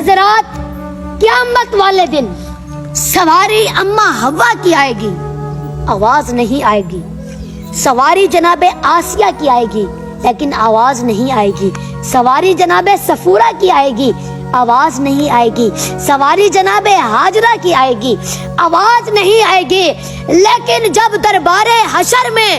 حضرات قیامت والے دن سواری اما حوا کی آئے گی، آواز نہیں آئے گی. سواری جناب آسیہ کی آئے گی لیکن آواز نہیں آئے گی. سواری جناب صفورہ کی آئے گی، آواز نہیں آئے گی. سواری جناب ہاجرہ کی آئے گی، آواز نہیں آئے گی. لیکن جب دربار حشر میں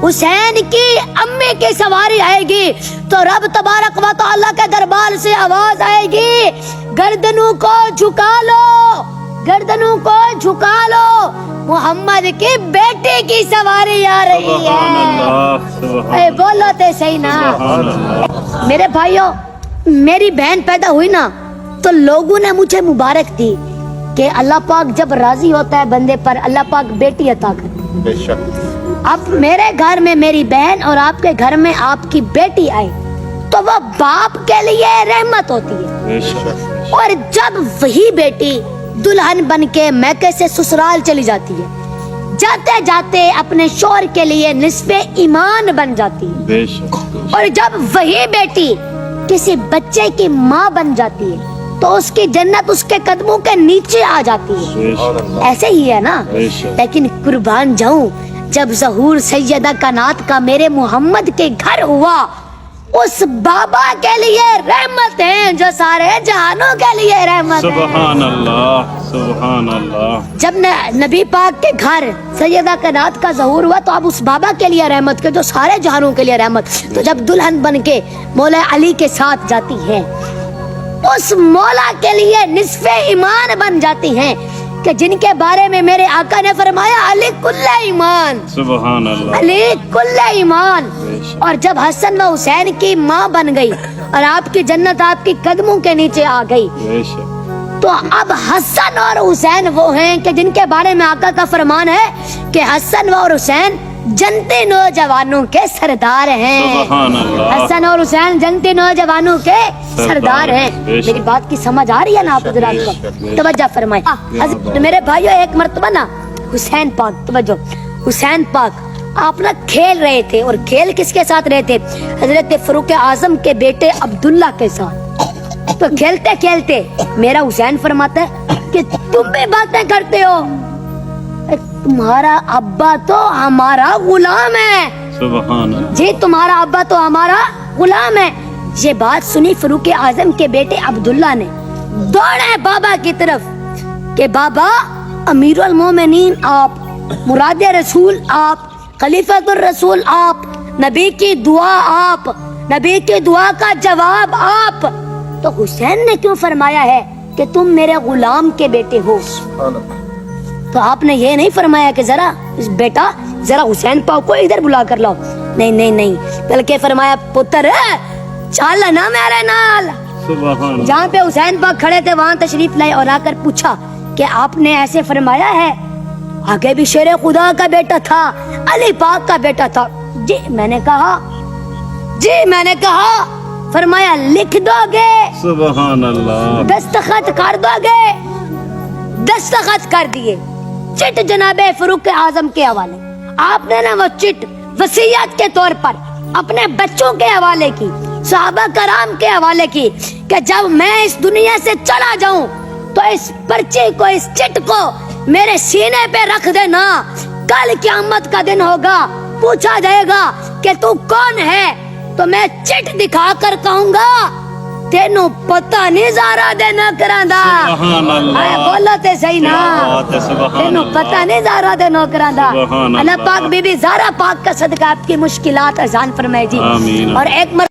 حسین کی امی کی سواری آئے گی تو رب تبارک و تعالی کے دربار سے آواز آئے گی، گردنوں کو جھکا لو، گردنوں کو جھکا لو، محمد کی بیٹی کی سواری آ رہی ہے. اے بولو تے صحیح نا. میرے بھائیوں، میری بہن پیدا ہوئی نا تو لوگوں نے مجھے مبارک دی کہ اللہ پاک جب راضی ہوتا ہے بندے پر اللہ پاک بیٹی عطا کرتا ہے. اب میرے گھر میں میری بہن اور آپ کے گھر میں آپ کی بیٹی آئے تو وہ باپ کے لیے رحمت ہوتی ہے. اور جب وہی بیٹی دلہن بن کے میکے سے سسرال چلی جاتی ہے، جاتے جاتے اپنے شوہر کے لیے نصف ایمان بن جاتی ہے. اور جب وہی بیٹی کسی بچے کی ماں بن جاتی ہے تو اس کی جنت اس کے قدموں کے نیچے آ جاتی ہے. ایسے ہی ہے نا. لیکن قربان جاؤں، جب ظہور سیدہ کائنات کا میرے محمد کے گھر ہوا، اس بابا کے لیے رحمت ہے جو سارے جہانوں کے لیے رحمت ہے. سبحان اللہ، سبحان اللہ. جب نبی پاک کے گھر سیدہ کائنات کا ظہور ہوا تو اب اس بابا کے لیے رحمت کے جو سارے جہانوں کے لیے رحمت. تو جب دلہن بن کے مولا علی کے ساتھ جاتی ہے، اس مولا کے لیے نصف ایمان بن جاتی ہیں کہ جن کے بارے میں میرے آقا نے فرمایا علی کل ایمان، سبحان اللہ، علی کل ایمان. اور جب حسن و حسین کی ماں بن گئی اور آپ کی جنت آپ کی قدموں کے نیچے آ گئی، تو اب حسن اور حسین وہ ہیں کہ جن کے بارے میں آقا کا فرمان ہے کہ حسن اور حسین جنتی نوجوانوں کے سردار ہیں. سبحان اللہ. حسن اور حسین جنتی نوجوانوں کے سردار ہیں. میری بات کی سمجھ آ رہی ہے نا آپ حضرات کو؟ توجہ فرمائیں. میرے بھائیو، ایک مرتبہ نا حسین پاک، توجہ، حسین پاک آپ نا کھیل رہے تھے. اور کھیل کس کے ساتھ رہے تھے؟ حضرت فاروق اعظم کے بیٹے عبداللہ کے ساتھ. تو کھیلتے کھیلتے میرا حسین فرماتا ہے کہ تم بھی باتیں کرتے ہو، تمہارا ابا تو ہمارا غلام ہے. سبحان اللہ. جی تمہارا ابا تو ہمارا غلام ہے. یہ بات سنی فاروق اعظم کے بیٹے عبداللہ نے، دوڑے بابا کی طرف کہ بابا، امیر المومنین آپ، مراد رسول آپ، خلیفۃ الرسول آپ، نبی کی دعا آپ، نبی کی دعا کا جواب آپ. تو حسین نے کیوں فرمایا ہے کہ تم میرے غلام کے بیٹے ہو؟ تو آپ نے یہ نہیں فرمایا کہ ذرا بیٹا ذرا حسین پاک کو ادھر بلا کر لاؤ. نہیں نہیں نہیں، بلکہ فرمایا پتر چل نا میرے نال. سبحان اللہ. جہاں پہ حسین پاک کھڑے تھے وہاں تشریف لائے اور آ کر پوچھا کہ آپ نے ایسے فرمایا ہے؟ آگے بھی شیر خدا کا بیٹا تھا، علی پاک کا بیٹا تھا. جی میں نے کہا، جی میں نے کہا. فرمایا لکھ دو گے؟ سبحان اللہ. دستخط کر دو گے؟ دستخط کر دیے. چٹ جناب فاروق اعظم کے حوالے. آپ نے نا وہ چٹ وصیت کے طور پر اپنے بچوں کے حوالے کی، صحابہ کرام کے حوالے کی کہ جب میں اس دنیا سے چلا جاؤں تو اس پرچے کو، اس چٹ کو میرے سینے پہ رکھ دینا. کل قیامت کا دن ہوگا، پوچھا جائے گا کہ تو کون ہے، تو میں چٹ دکھا کر کہوں گا تینوں پتہ نہیں زارا دے نوکراں دا. سبحان اللہ. بولو تے صحیح نا. تینوں پتہ نہیں زارا دے نوکراں دا. اللہ پاک بی بی زہرا پاک کا صدقہ آپ کی مشکلات آسان فرمائے جی. آمین. اور ایک